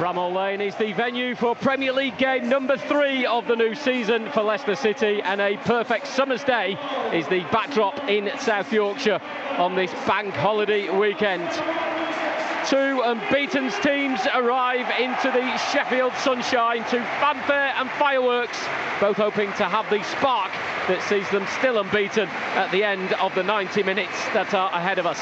Bramall Lane is the venue for Premier League game number 3 of the new season for Leicester City, and a perfect summer's day is the backdrop in South Yorkshire on this bank holiday weekend. Two unbeaten teams arrive into the Sheffield sunshine to fanfare and fireworks, both hoping to have the spark that sees them still unbeaten at the end of the 90 minutes that are ahead of us.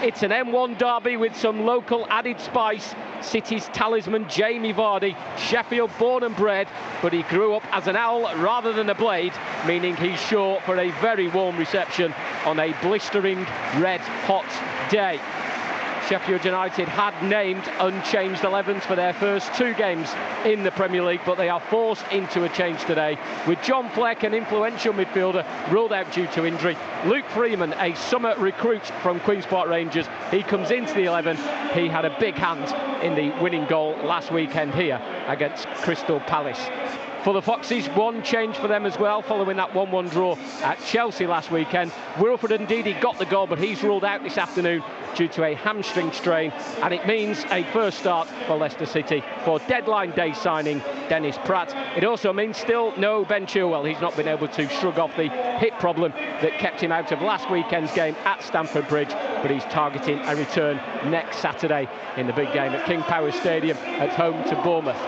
It's an M1 derby with some local added spice. City's talisman Jamie Vardy, Sheffield born and bred, but he grew up as an owl rather than a blade, meaning he's sure for a very warm reception on a blistering red hot day. Sheffield United had named unchanged 11s for their first 2 games in the Premier League, but they are forced into a change today, with John Fleck, an influential midfielder, ruled out due to injury. Luke Freeman, a summer recruit from Queen's Park Rangers, he comes into the 11. He had a big hand in the winning goal last weekend here against Crystal Palace. For the Foxes, one change for them as well, following that 1-1 draw at Chelsea last weekend. Wilfred Ndidi got the goal, but he's ruled out this afternoon due to a hamstring strain, and it means a first start for Leicester City for deadline day signing Dennis Pratt. It also means still no Ben Chilwell. He's not been able to shrug off the hip problem that kept him out of last weekend's game at Stamford Bridge, but he's targeting a return next Saturday in the big game at King Power Stadium at home to Bournemouth.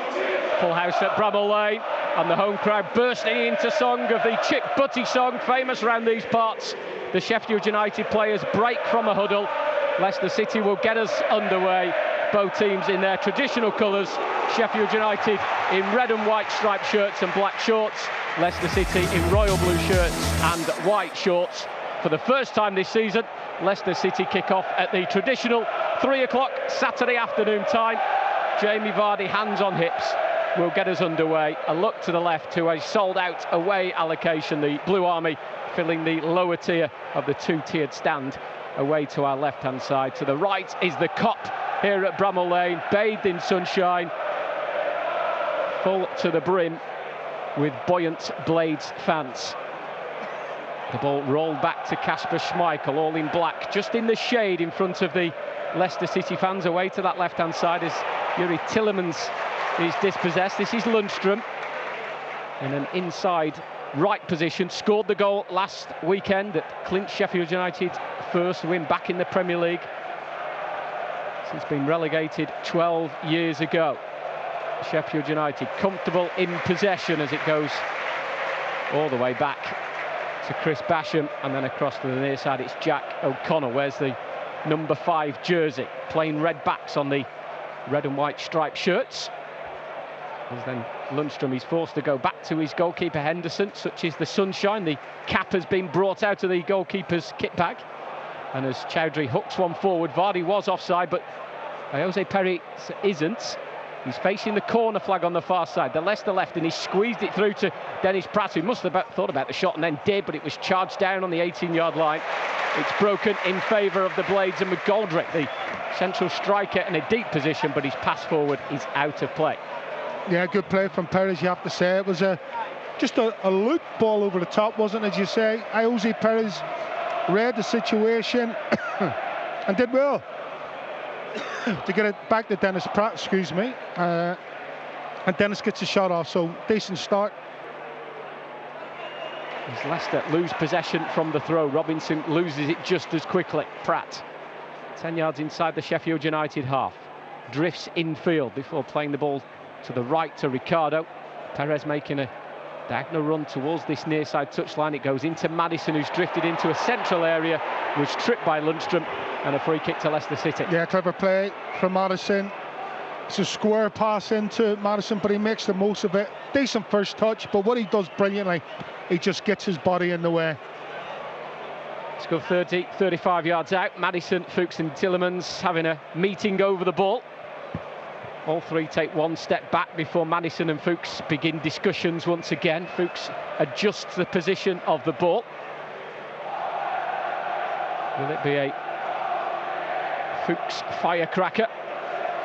Full house at Bramall Lane, and the home crowd bursting into song of the Chick Butty song, famous around these parts. The Sheffield United players break from a huddle. Leicester City will get us underway. Both teams in their traditional colours. Sheffield United in red and white striped shirts and black shorts. Leicester City in royal blue shirts and white shorts. For the first time this season, Leicester City kick off at the traditional 3 o'clock Saturday afternoon time. Jamie Vardy, hands on hips, will get us underway. A look to the left to a sold-out away allocation. The Blue Army filling the lower tier of the 2-tiered stand away to our left-hand side. To the right is the Kop here at Bramall Lane, bathed in sunshine, full to the brim with buoyant Blades fans. The ball rolled back to Kasper Schmeichel, all in black, just in the shade in front of the Leicester City fans, away to that left-hand side as Yuri Tillemans is dispossessed. This is Lundstrom in an inside right position. Scored the goal last weekend that clinched Sheffield United first win back in the Premier League since being relegated 12 years ago. Sheffield United comfortable in possession as it goes all the way back to Chris Basham, and then across to the near side it's Jack O'Connell. Where's the number 5 jersey? Plain red backs on the red and white striped shirts. As then Lundstrom is forced to go back to his goalkeeper Henderson. Such is the sunshine. The cap has been brought out of the goalkeeper's kit bag, and as Chowdhury hooks one forward, Vardy was offside, but Jose Perez isn't. He's facing the corner flag on the far side, the Leicester left, and he squeezed it through to Dennis Pratt, who must have thought about the shot and then did, but it was charged down on the 18-yard line. It's broken in favour of the Blades, and McGoldrick, the central striker, in a deep position, but his pass forward is out of play. Yeah, good play from Perez, you have to say. It was just a loop ball over the top, wasn't it, as you say? Jose Perez read the situation and did well to get it back to Dennis Pratt, excuse me. And Dennis gets a shot off, so decent start. As Leicester lose possession from the throw, Robinson loses it just as quickly. Pratt, 10 yards inside the Sheffield United half, drifts infield before playing the ball to the right to Ricardo. Perez making a diagonal run towards this near side touchline. It goes into Maddison, who's drifted into a central area, was tripped by Lundstrom, and a free kick to Leicester City. Yeah, clever play from Maddison. It's a square pass into Maddison, but he makes the most of it. Decent first touch, but what he does brilliantly, he just gets his body in the way. Let's go 35 yards out. Maddison, Fuchs and Tillemans having a meeting over the ball. All three take one step back before Maddison and Fuchs begin discussions once again. Fuchs adjusts the position of the ball. Will it be a Fuchs firecracker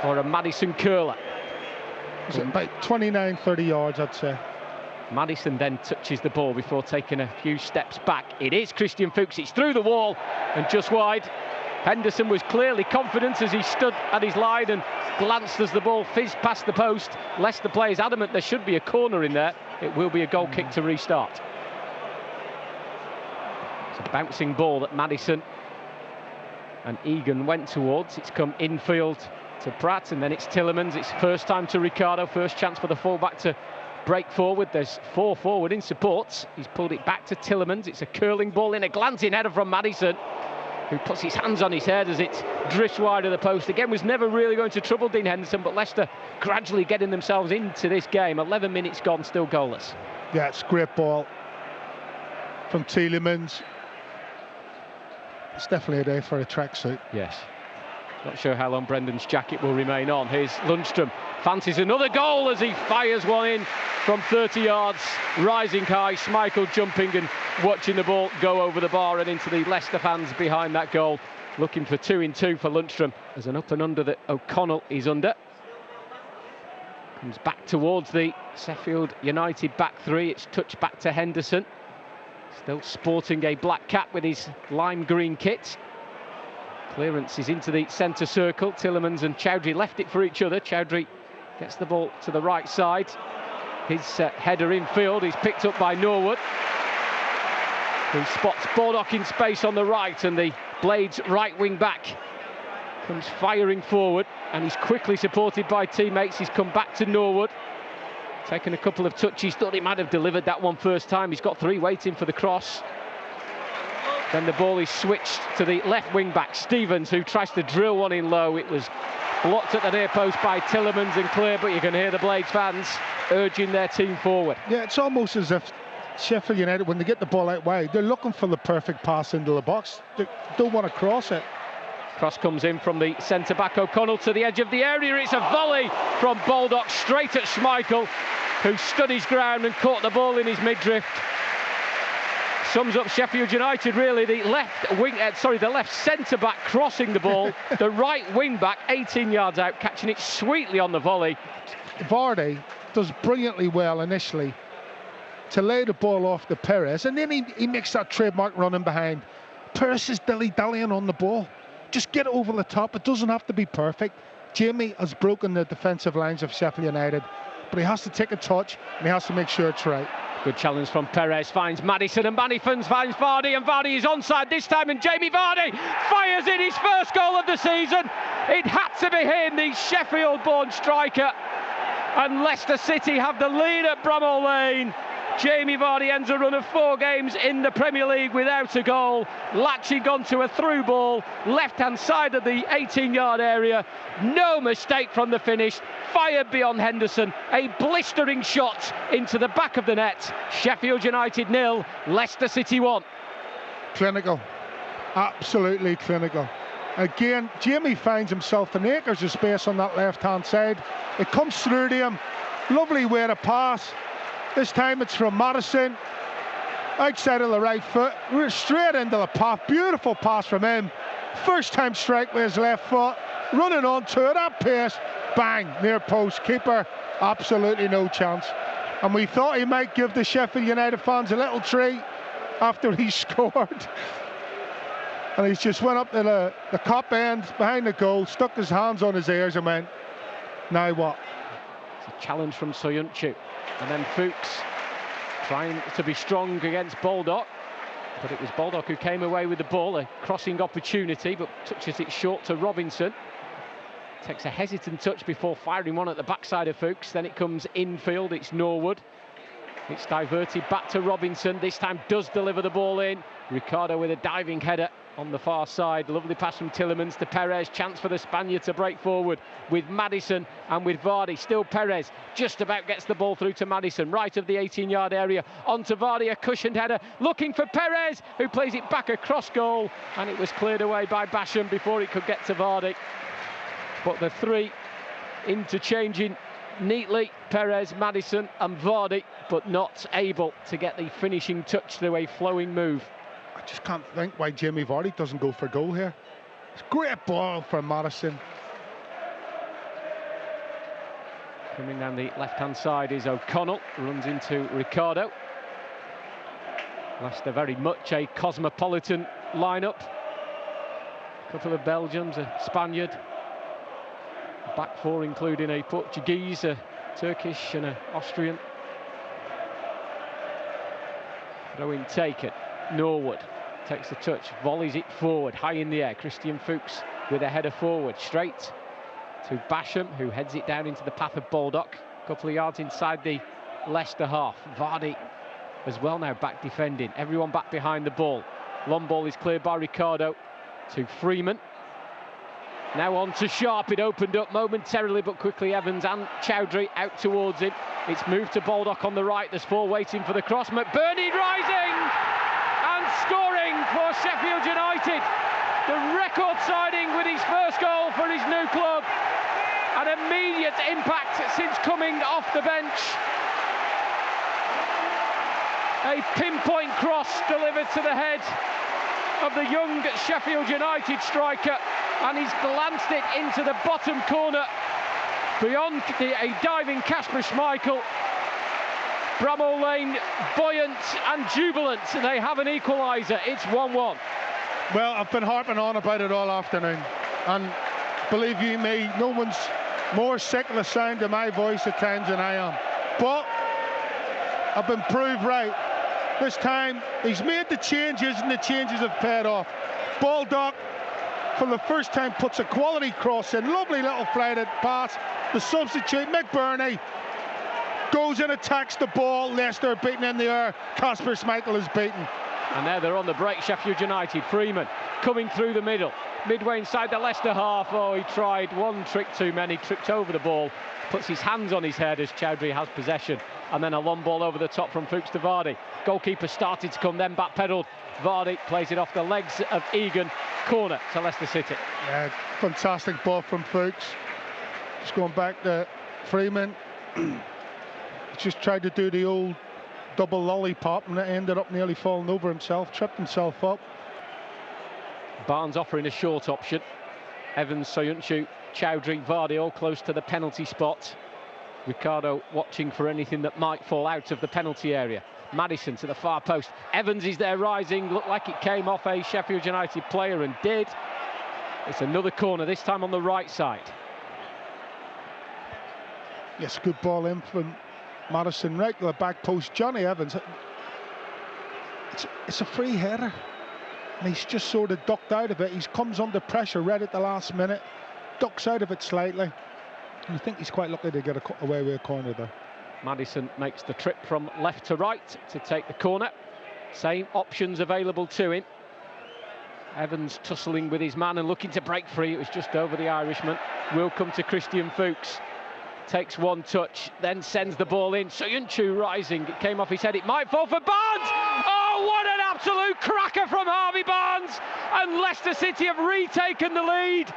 or a Maddison curler? Is it about 29-30 yards, I'd say. Maddison then touches the ball before taking a few steps back. It is Christian Fuchs. It's through the wall and just wide. Henderson was clearly confident as he stood at his line and glanced as the ball fizzed past the post. Leicester players adamant there should be a corner in there. It will be a goal kick to restart. It's a bouncing ball that Maddison and Egan went towards. It's come infield to Pratt, and then it's Tielemans. It's first time to Ricardo, first chance for the fullback to break forward. There's 4 forward in support. He's pulled it back to Tielemans. It's a curling ball in, a glancing header from Maddison, who puts his hands on his head as it drifts wide of the post. Again, was never really going to trouble Dean Henderson, but Leicester gradually getting themselves into this game. 11 minutes gone, still goalless. Yeah, it's a great ball from Tielemans. It's definitely a day for a tracksuit. Yes. Not sure how long Brendan's jacket will remain on. Here's Lundstrom, fancies another goal as he fires one in from 30 yards, rising high. Schmeichel jumping and watching the ball go over the bar and into the Leicester fans behind that goal. Looking for 2-in-2 for Lundstrom. There's an up and under that O'Connell is under. Comes back towards the Sheffield United back three. It's touched back to Henderson. Still sporting a black cap with his lime green kit. Clearance is into the centre circle. Tielemans and Chowdhury left it for each other. Chowdhury gets the ball to the right side. His header infield is picked up by Norwood, who spots Baldock in space on the right, and the Blades right wing back comes firing forward, and he's quickly supported by teammates. He's come back to Norwood, taken a couple of touches, thought he might have delivered that one first time. He's got 3 waiting for the cross. Then the ball is switched to the left wing back, Stevens, who tries to drill one in low. It was blocked at the near post by Tielemans and clear, but you can hear the Blades fans urging their team forward. Yeah, it's almost as if Sheffield United, when they get the ball out wide, they're looking for the perfect pass into the box. They don't want to cross it. Cross comes in from the centre-back O'Connell to the edge of the area. It's a volley from Baldock straight at Schmeichel, who stood his ground and caught the ball in his midriff. Sums up Sheffield United, really. The left centre-back crossing the ball. The right wing-back 18 yards out, catching it sweetly on the volley. Vardy does brilliantly well initially to lay the ball off to Perez, and then he makes that trademark running behind. Perez is dilly-dallying on the ball. Just get over the top. It doesn't have to be perfect. Jamie has broken the defensive lines of Sheffield United, but he has to take a touch and he has to make sure it's right. Good challenge from Perez, finds Maddison, and Maddison finds Vardy, and Vardy is onside this time, and Jamie Vardy fires in his first goal of the season. It had to be him, the Sheffield-born striker, and Leicester City have the lead at Bramall Lane. Jamie Vardy ends a run of 4 games in the Premier League without a goal, latching onto a through ball, left-hand side of the 18-yard area. No mistake from the finish, fired beyond Henderson, a blistering shot into the back of the net. Sheffield United 0, Leicester City 1. Clinical, absolutely clinical. Again, Jamie finds himself in acres of space on that left-hand side. It comes through to him, lovely way to pass. This time it's from Maddison, outside of the right foot, straight into the path. Beautiful pass from him. First time strike with his left foot, running onto it at pace, bang, near post. Keeper, absolutely no chance. And we thought he might give the Sheffield United fans a little treat after he scored. And he's just went up to the cop end behind the goal, stuck his hands on his ears and went, now what? It's a challenge from Soyuncu. And then Fuchs trying to be strong against Baldock, but it was Baldock who came away with the ball, a crossing opportunity, but touches it short to Robinson. Takes a hesitant touch before firing one at the backside of Fuchs. Then it comes infield, it's Norwood. It's diverted back to Robinson, this time does deliver the ball in. Ricardo with a diving header on the far side. Lovely pass from Tielemans to Perez. Chance for the Spaniard to break forward with Maddison and with Vardy. Still Perez just about gets the ball through to Maddison, right of the 18-yard area. Onto Vardy, a cushioned header, looking for Perez, who plays it back across goal, and it was cleared away by Basham before it could get to Vardy. But the 3 interchanging neatly, Perez, Maddison and Vardy, but not able to get the finishing touch through a flowing move. I just can't think why Jamie Vardy doesn't go for goal here. It's a great ball from Maddison. Coming down the left-hand side is O'Connell, runs into Ricardo. Leicester very much a cosmopolitan lineup. A couple of Belgians, a Spaniard. Back four including a Portuguese, a Turkish and an Austrian. Throw-in taken. Norwood takes the touch, volleys it forward, high in the air. Christian Fuchs with a header forward, straight to Basham, who heads it down into the path of Baldock. A couple of yards inside the Leicester half. Vardy as well now back defending. Everyone back behind the ball. Long ball is cleared by Ricardo to Freeman. Now on to Sharp. It opened up momentarily, but quickly Evans and Chowdhury out towards him. It's moved to Baldock on the right. There's four waiting for the cross. McBurney rising and scoring for Sheffield United. The record signing with his first goal for his new club. An immediate impact since coming off the bench. A pinpoint cross delivered to the head of the young Sheffield United striker, and he's glanced it into the bottom corner beyond a diving Kasper Schmeichel. Bramall Lane buoyant and jubilant. They have an equaliser. It's 1-1. Well, I've been harping on about it all afternoon, and believe you me, no one's more sick of the sound of my voice at times than I am. But I've been proved right. This time he's made the changes, and the changes have paid off. Baldock, for the first time, puts a quality cross in. Lovely little flighted pass. The substitute, McBurney, goes and attacks the ball. Leicester beaten in the air. Kasper Schmeichel is beaten. And now they're on the break, Sheffield United. Freeman coming through the middle. Midway inside the Leicester half. Oh, he tried one trick too many. Tripped over the ball. Puts his hands on his head as Chowdhury has possession. And then a long ball over the top from Fuchs to Vardy. Goalkeeper started to come, then backpedaled. Vardy plays it off the legs of Egan. Corner to Leicester City. Yeah, fantastic ball from Fuchs. Just going back to Freeman. He just tried to do the old double lollipop, and it ended up nearly falling over himself, tripped himself up. Barnes offering a short option. Evans, Soyuncu, Chowdhury, Vardy all close to the penalty spot. Ricardo watching for anything that might fall out of the penalty area. Maddison to the far post. Evans is there rising. Looked like it came off a Sheffield United player, and did. It's another corner, this time on the right side. Yes, good ball in from Maddison, right to the back post. Johnny Evans, it's a free header, and he's just sort of ducked out of it. He comes under pressure right at the last minute, ducks out of it slightly. And I think he's quite lucky to get away with a corner there. Maddison makes the trip from left to right to take the corner. Same options available to him. Evans tussling with his man and looking to break free. It was just over the Irishman. Will come to Christian Fuchs. Takes one touch, then sends the ball in. Soyuncu rising. It came off his head. It might fall for Barnes. Oh, what an absolute cracker from Harvey Barnes. And Leicester City have retaken the lead.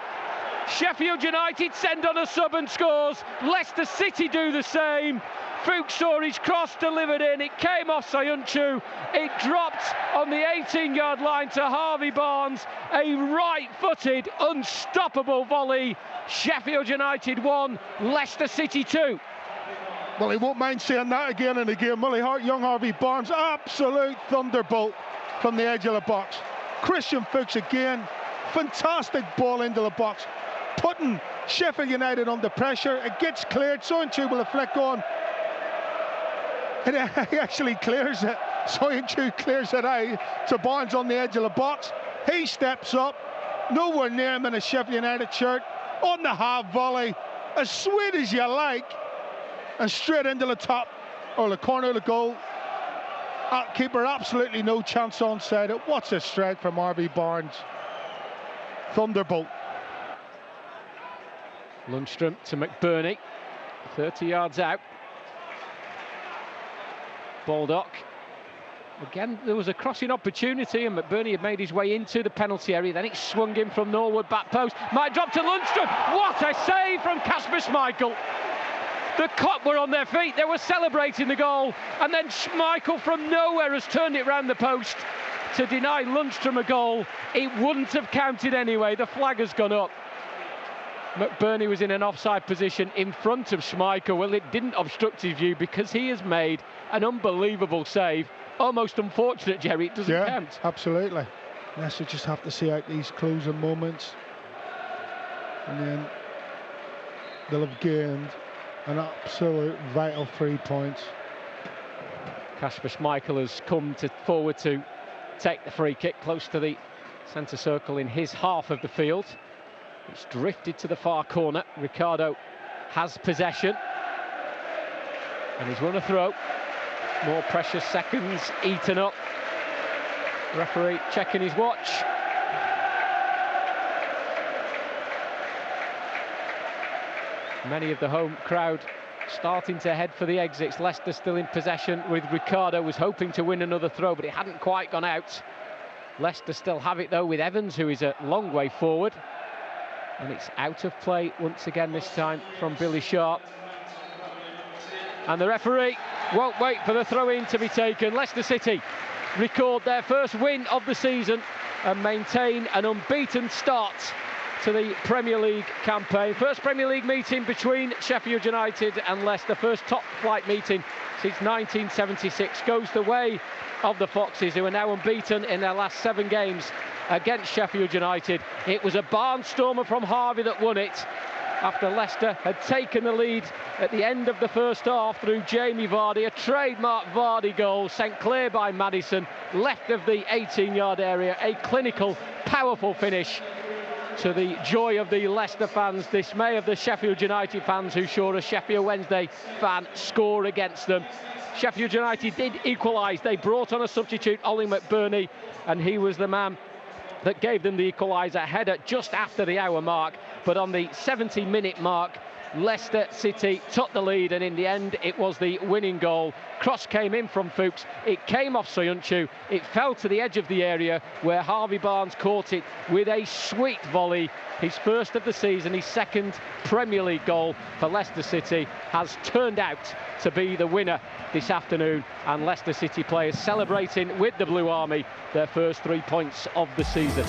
Sheffield United send on a sub and scores. Leicester City do the same. Fuchs saw his cross delivered in. It came off Soyuncu. It dropped on the 18-yard line to Harvey Barnes. A right-footed, unstoppable volley. Sheffield United 1, Leicester City 2. Well, he won't mind saying that again and again. Young Harvey Barnes, absolute thunderbolt from the edge of the box. Christian Fuchs again, fantastic ball into the box, putting Sheffield United under pressure. It gets cleared. Soyuncu will flick on. He actually clears it. Soyuncu clears it out to Barnes on the edge of the box. He steps up, nowhere near him in a Sheffield United shirt, on the half volley, as sweet as you like, and straight into the top, or the corner of the goal. Keeper absolutely no chance onside it. What's a strike from Harvey Barnes. Thunderbolt. Lundstrom to McBurney, 30 yards out. Baldock. Again, there was a crossing opportunity, and McBurney had made his way into the penalty area. Then it swung in from Norwood, back post. Might drop to Lundstrom. What a save from Kasper Schmeichel. The Cop were on their feet. They were celebrating the goal. And then Schmeichel from nowhere has turned it round the post to deny Lundstrom a goal. It wouldn't have counted anyway. The flag has gone up. McBurney was in an offside position in front of Schmeichel. Well, it didn't obstruct his view because he has made an unbelievable save. Almost unfortunate, Jerry, it doesn't count. Absolutely. Leicester just have to see out these closing moments, and then they'll have gained an absolute vital 3 points. Kasper Schmeichel has come forward to take the free kick close to the centre circle in his half of the field. It's drifted to the far corner. Ricardo has possession, and he's run a throw. More precious seconds eaten up. Referee checking his watch. Many of the home crowd starting to head for the exits. Leicester still in possession with Ricardo, was hoping to win another throw, but it hadn't quite gone out. Leicester still have it though with Evans, who is a long way forward. And it's out of play once again, this time from Billy Sharp. And the referee won't wait for the throw-in to be taken. Leicester City record their first win of the season and maintain an unbeaten start to the Premier League campaign. First Premier League meeting between Sheffield United and Leicester. First top-flight meeting since 1976. Goes the way of the Foxes, who are now unbeaten in their last 7 games against Sheffield United. It was a barnstormer from Harvey that won it, after Leicester had taken the lead at the end of the first half through Jamie Vardy. A trademark Vardy goal sent clear by Maddison, left of the 18-yard area. A clinical, powerful finish to the joy of the Leicester fans, dismay of the Sheffield United fans, who saw a Sheffield Wednesday fan score against them. Sheffield United did equalise. They brought on a substitute, Ollie McBurney, and he was the man that gave them the equaliser header just after the hour mark. But on the 70-minute mark, Leicester City took the lead, and in the end it was the winning goal. Cross came in from Fuchs, it came off Soyuncu, it fell to the edge of the area where Harvey Barnes caught it with a sweet volley. His first of the season, his second Premier League goal for Leicester City, has turned out to be the winner this afternoon, and Leicester City players celebrating with the Blue Army their first 3 points of the season.